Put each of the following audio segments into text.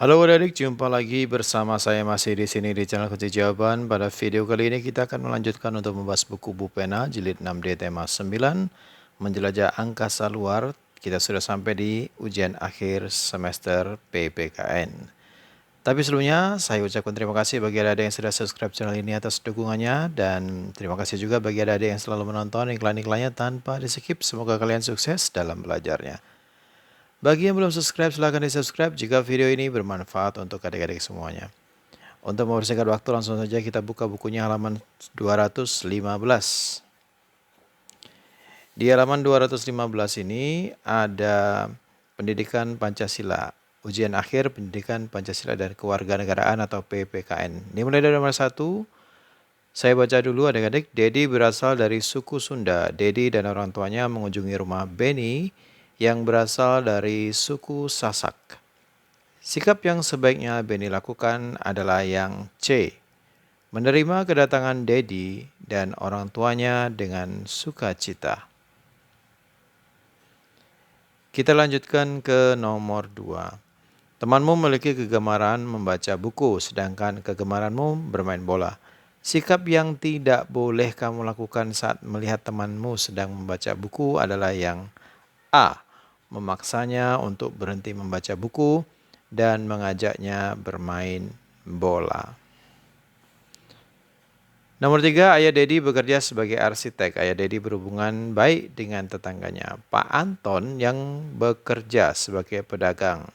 Halo adik-adik, jumpa lagi bersama saya masih di sini di channel Kunci Jawaban. Pada video kali ini kita akan melanjutkan untuk membahas buku Bupena jilid 6D tema 9, menjelajah angkasa luar. Kita sudah sampai di ujian akhir semester PPKN. Tapi sebelumnya saya ucapkan terima kasih bagi adik-adik yang sudah subscribe channel ini atas dukungannya, dan terima kasih juga bagi adik-adik yang selalu menonton iklan-iklannya tanpa di skip. Semoga kalian sukses dalam belajarnya. Bagi yang belum subscribe, silahkan di-subscribe jika video ini bermanfaat untuk adik-adik semuanya. Untuk mempersingkat waktu, langsung saja kita buka bukunya halaman 215. Di halaman 215 ini ada pendidikan Pancasila, ujian akhir pendidikan Pancasila dan kewarganegaraan atau PPKN. Ini mulai dari nomor 1. Saya baca dulu adik-adik. Dedi berasal dari suku Sunda. Dedi dan orang tuanya mengunjungi rumah Beni yang berasal dari suku Sasak. Sikap yang sebaiknya Beni lakukan adalah yang C. Menerima kedatangan Dedi dan orang tuanya dengan sukacita. Kita lanjutkan ke nomor 2. Temanmu memiliki kegemaran membaca buku, sedangkan kegemaranmu bermain bola. Sikap yang tidak boleh kamu lakukan saat melihat temanmu sedang membaca buku adalah yang A. Memaksanya untuk berhenti membaca buku dan mengajaknya bermain bola. Nomor 3, Ayah Dedi bekerja sebagai arsitek. Ayah Dedi berhubungan baik dengan tetangganya, Pak Anton, yang bekerja sebagai pedagang.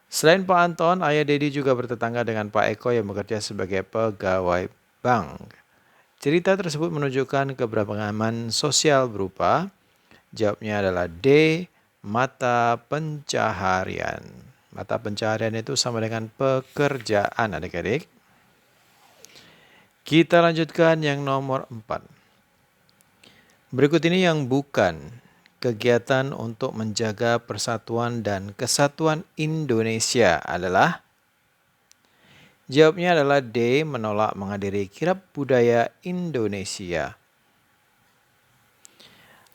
Selain Pak Anton, Ayah Dedi juga bertetangga dengan Pak Eko yang bekerja sebagai pegawai bank. Cerita tersebut menunjukkan keberagaman sosial berupa, jawabnya adalah D. Mata pencaharian. Mata pencaharian itu sama dengan pekerjaan adik-adik. Kita lanjutkan yang nomor 4. Berikut ini yang bukan kegiatan untuk menjaga persatuan dan kesatuan Indonesia adalah, jawabnya adalah D. Menolak menghadiri kirab budaya Indonesia.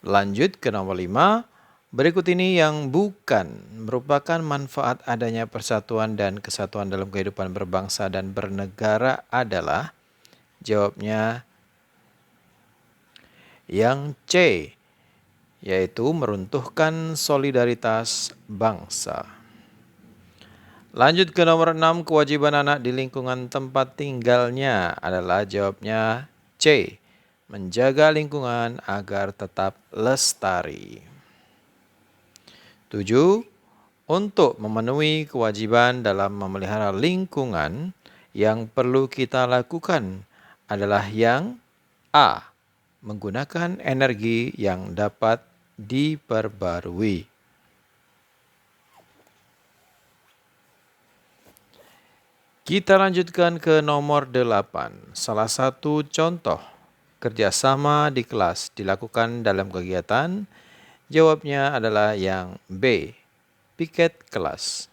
Lanjut ke nomor 5. Berikut ini yang bukan merupakan manfaat adanya persatuan dan kesatuan dalam kehidupan berbangsa dan bernegara adalah, jawabnya yang C, yaitu meruntuhkan solidaritas bangsa. Lanjut ke nomor 6, kewajiban anak di lingkungan tempat tinggalnya adalah, jawabnya C, menjaga lingkungan agar tetap lestari. 7. Untuk memenuhi kewajiban dalam memelihara lingkungan, yang perlu kita lakukan adalah yang A. Menggunakan energi yang dapat diperbarui. Kita lanjutkan ke nomor 8. Salah satu contoh kerjasama di kelas dilakukan dalam kegiatan, jawabnya adalah yang B. Piket kelas.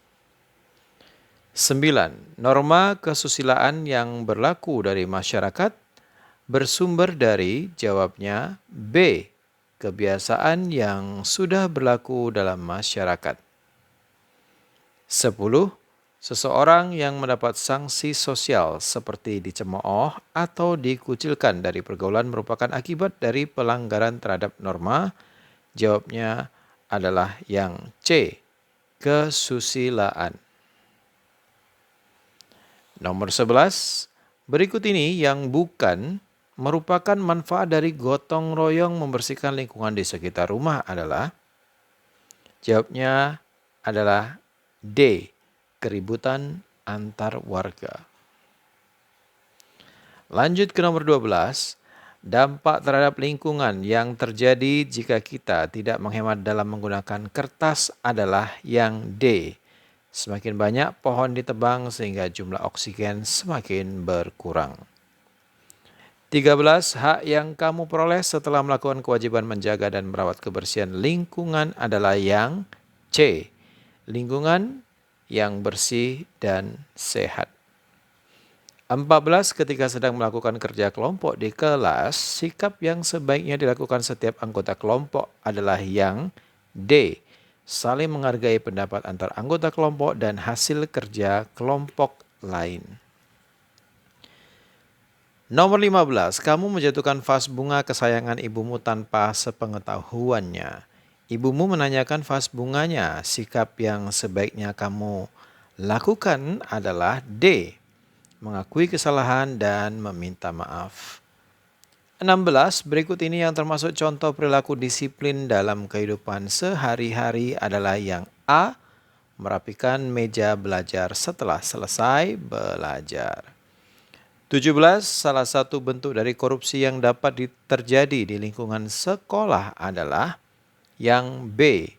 9. Norma kesusilaan yang berlaku dari masyarakat bersumber dari, jawabnya B. Kebiasaan yang sudah berlaku dalam masyarakat. 10. Seseorang yang mendapat sanksi sosial seperti dicemooh atau dikucilkan dari pergaulan merupakan akibat dari pelanggaran terhadap norma, jawabnya adalah yang C. Kesusilaan. Nomor 11. Berikut ini yang bukan merupakan manfaat dari gotong royong membersihkan lingkungan di sekitar rumah adalah, jawabnya adalah D. Keributan antar warga. Lanjut ke nomor 12. Dampak terhadap lingkungan yang terjadi jika kita tidak menghemat dalam menggunakan kertas adalah yang D. Semakin banyak pohon ditebang sehingga jumlah oksigen semakin berkurang. 13. Hak yang kamu peroleh setelah melakukan kewajiban menjaga dan merawat kebersihan lingkungan adalah yang C. Lingkungan yang bersih dan sehat. 14. Ketika sedang melakukan kerja kelompok di kelas, sikap yang sebaiknya dilakukan setiap anggota kelompok adalah yang D. saling menghargai pendapat antar anggota kelompok dan hasil kerja kelompok lain. Nomor 15, kamu menjatuhkan vas bunga kesayangan ibumu tanpa sepengetahuannya. Ibumu menanyakan vas bunganya. Sikap yang sebaiknya kamu lakukan adalah D. Mengakui kesalahan dan meminta maaf. 16, berikut ini yang termasuk contoh perilaku disiplin dalam kehidupan sehari-hari adalah yang A. Merapikan meja belajar setelah selesai belajar. 17, salah satu bentuk dari korupsi yang dapat terjadi di lingkungan sekolah adalah yang B.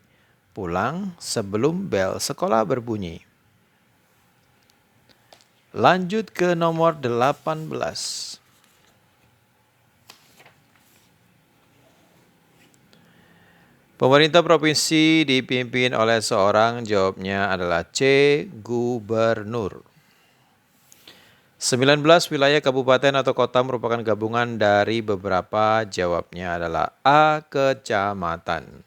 Pulang sebelum bel sekolah berbunyi. Lanjut ke nomor 18. Pemerintah provinsi dipimpin oleh seorang, jawabnya adalah C. Gubernur. 19 wilayah kabupaten atau kota merupakan gabungan dari beberapa, jawabnya adalah A. Kecamatan.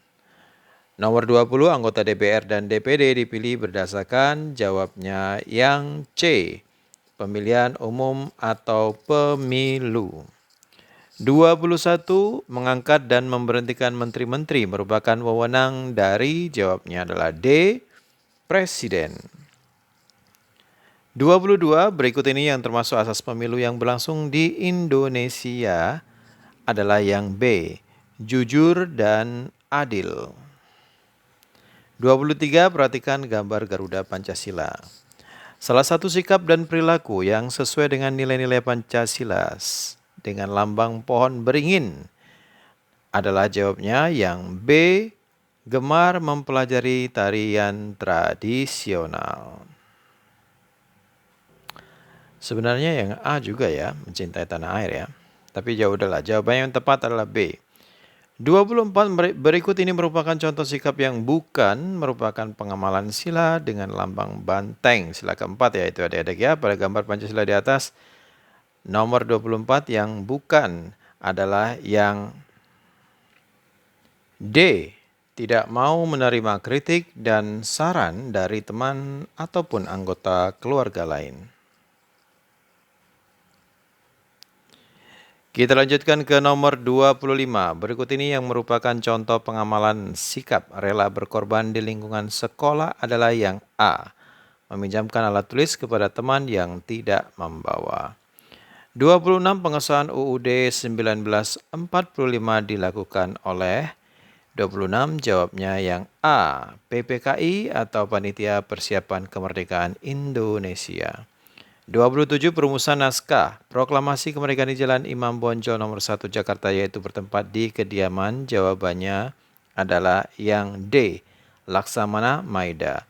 Nomor 20 anggota DPR dan DPD dipilih berdasarkan, jawabnya yang C. Pemilihan umum atau pemilu. 21 mengangkat dan memberhentikan menteri-menteri merupakan wewenang dari, jawabnya adalah D. Presiden. 22 berikut ini yang termasuk asas pemilu yang berlangsung di Indonesia adalah yang B. Jujur dan adil. 23 perhatikan gambar Garuda Pancasila. Salah satu sikap dan perilaku yang sesuai dengan nilai-nilai Pancasila dengan lambang pohon beringin adalah, jawabnya yang B. Gemar mempelajari tarian tradisional. Sebenarnya yang A juga ya, mencintai tanah air ya. Tapi ya udahlah, jawaban yang tepat adalah B. 24 berikut ini merupakan contoh sikap yang bukan merupakan pengamalan sila dengan lambang banteng. Sila keempat ya, itu adik-adik ya, pada gambar Pancasila di atas. Nomor 24 yang bukan adalah yang D. Tidak mau menerima kritik dan saran dari teman ataupun anggota keluarga lain. Kita lanjutkan ke nomor 25. Berikut ini yang merupakan contoh pengamalan sikap rela berkorban di lingkungan sekolah adalah yang A. Meminjamkan alat tulis kepada teman yang tidak membawa. 26 pengesahan UUD 1945 dilakukan oleh 26, jawabnya yang A. PPKI atau Panitia Persiapan Kemerdekaan Indonesia. 27 perumusan naskah Proklamasi Kemerdekaan di Jalan Imam Bonjol nomor 1 Jakarta yaitu bertempat di kediaman, jawabannya adalah yang D. Laksamana Maida.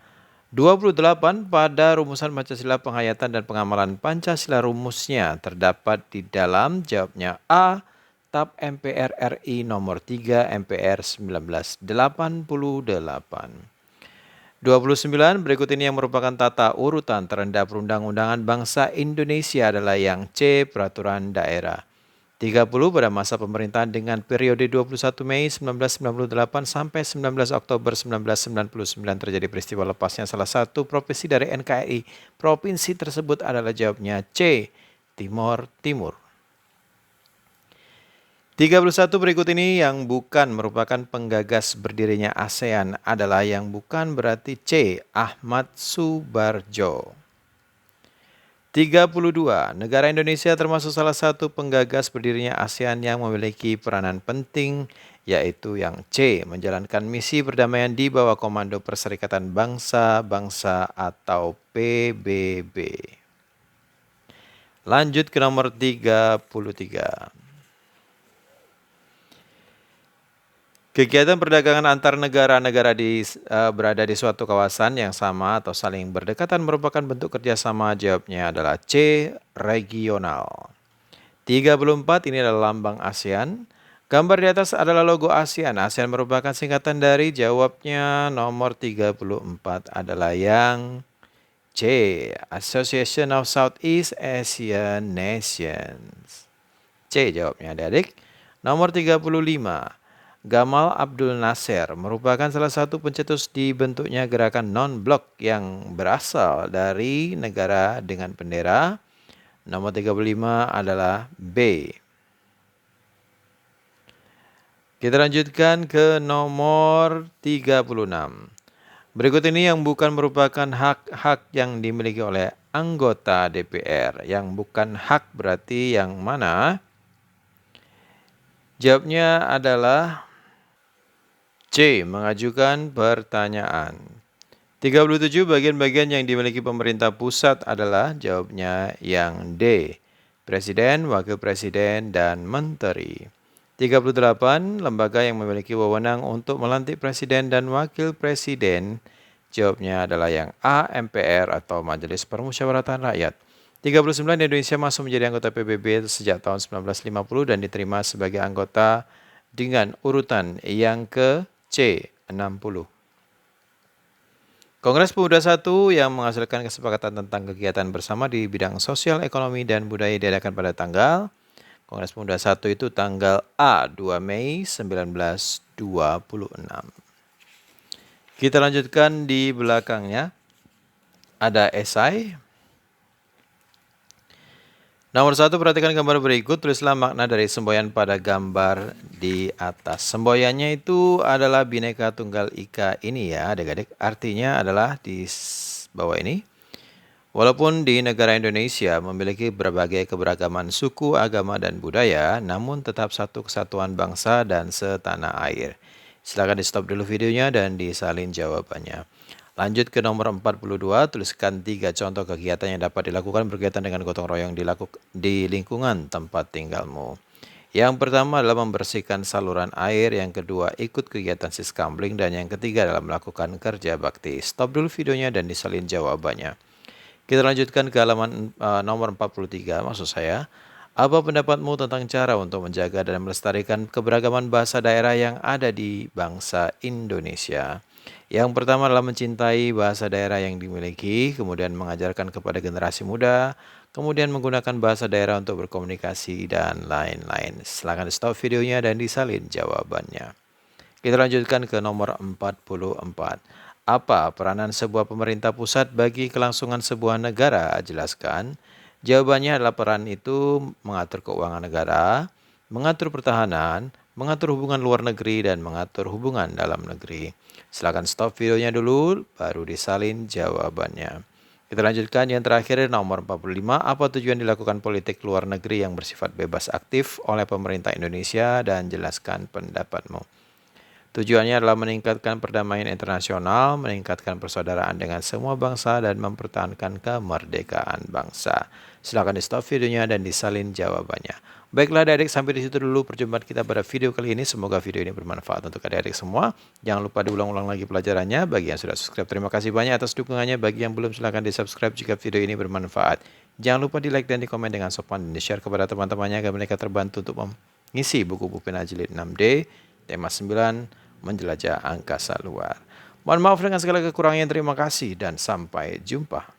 28 pada rumusan Pancasila penghayatan dan pengamalan Pancasila rumusnya terdapat di dalam, jawabnya A. TAP MPR RI nomor 3 MPR 1988. 29 berikut ini yang merupakan tata urutan terendah perundang-undangan bangsa Indonesia adalah yang C. Peraturan daerah. 30 pada masa pemerintahan dengan periode 21 Mei 1998 sampai 19 Oktober 1999 terjadi peristiwa lepasnya salah satu provinsi dari NKRI. Provinsi tersebut adalah, jawabnya C. Timor Timur. 31 berikut ini yang bukan merupakan penggagas berdirinya ASEAN adalah yang bukan berarti C. Ahmad Subarjo. 32. Negara Indonesia termasuk salah satu penggagas berdirinya ASEAN yang memiliki peranan penting, yaitu yang C. Menjalankan misi perdamaian di bawah Komando Perserikatan Bangsa-Bangsa atau PBB. Lanjut ke nomor 33. Kegiatan perdagangan antar negara-negara berada di suatu kawasan yang sama atau saling berdekatan merupakan bentuk kerjasama, jawabnya adalah C. Regional. 34 ini adalah lambang ASEAN. Gambar di atas adalah logo ASEAN. ASEAN merupakan singkatan dari, jawabnya nomor 34 adalah yang C. Association of Southeast Asian Nations. C jawabnya adik-adik. Nomor 35. Gamal Abdul Nasser merupakan salah satu pencetus dibentuknya gerakan non-blok yang berasal dari negara dengan bendera. Nomor 35 adalah B. Kita lanjutkan ke nomor 36. Berikut ini yang bukan merupakan hak-hak yang dimiliki oleh anggota DPR. Yang bukan hak berarti yang mana? Jawabnya adalah C. Mengajukan pertanyaan. 37 bagian-bagian yang dimiliki pemerintah pusat adalah jawabnya yang D. Presiden, wakil presiden, dan menteri. 38 lembaga yang memiliki wewenang untuk melantik presiden dan wakil presiden. Jawabnya adalah yang A. MPR atau Majelis Permusyawaratan Rakyat. 39 Indonesia masuk menjadi anggota PBB sejak tahun 1950 dan diterima sebagai anggota dengan urutan yang ke C. 60. Kongres Pemuda 1 yang menghasilkan kesepakatan tentang kegiatan bersama di bidang sosial, ekonomi, dan budaya diadakan pada tanggal Kongres Pemuda 1 itu tanggal A 2 Mei 1926. Kita lanjutkan di belakangnya. Ada esai. Nomor 1, perhatikan gambar berikut. Tulislah makna dari semboyan pada gambar di atas. Semboyannya itu adalah Bhinneka Tunggal Ika ini ya adik-adik. Artinya adalah di bawah ini. Walaupun di negara Indonesia memiliki berbagai keberagaman suku, agama, dan budaya, namun tetap satu kesatuan bangsa dan setanah air. Silakan di stop dulu videonya dan disalin jawabannya. Lanjut ke nomor 42, tuliskan 3 contoh kegiatan yang dapat dilakukan berkaitan dengan gotong royong di lingkungan tempat tinggalmu. Yang pertama adalah membersihkan saluran air, yang kedua ikut kegiatan siskambling, dan yang ketiga adalah melakukan kerja bakti. Stop dulu videonya dan disalin jawabannya. Kita lanjutkan ke halaman nomor 43, maksud saya. Apa pendapatmu tentang cara untuk menjaga dan melestarikan keberagaman bahasa daerah yang ada di bangsa Indonesia? Yang pertama adalah mencintai bahasa daerah yang dimiliki, kemudian mengajarkan kepada generasi muda, kemudian menggunakan bahasa daerah untuk berkomunikasi, dan lain-lain. Silakan stop videonya dan disalin jawabannya. Kita lanjutkan ke nomor 44. Apa peranan sebuah pemerintah pusat bagi kelangsungan sebuah negara? Jelaskan. Jawabannya adalah peran itu mengatur keuangan negara, mengatur pertahanan, mengatur hubungan luar negeri, dan mengatur hubungan dalam negeri. Silakan stop videonya dulu, baru disalin jawabannya. Kita lanjutkan yang terakhir nomor 45. Apa tujuan dilakukan politik luar negeri yang bersifat bebas aktif oleh pemerintah Indonesia, dan jelaskan pendapatmu. Tujuannya adalah meningkatkan perdamaian internasional, meningkatkan persaudaraan dengan semua bangsa, dan mempertahankan kemerdekaan bangsa. Silakan di stop videonya dan disalin jawabannya. Baiklah adik-adik, sampai di situ dulu perjumpaan kita pada video kali ini. Semoga video ini bermanfaat untuk adik-adik semua. Jangan lupa diulang-ulang lagi pelajarannya. Bagi yang sudah subscribe, terima kasih banyak atas dukungannya. Bagi yang belum, silakan di subscribe jika video ini bermanfaat. Jangan lupa di like dan di komen dengan sopan, dan di share kepada teman-temannya agar mereka terbantu untuk mengisi buku Pena Jilid 6D, tema 9, menjelajah angkasa luar. Mohon maaf dengan segala kekurangannya. Terima kasih dan sampai jumpa.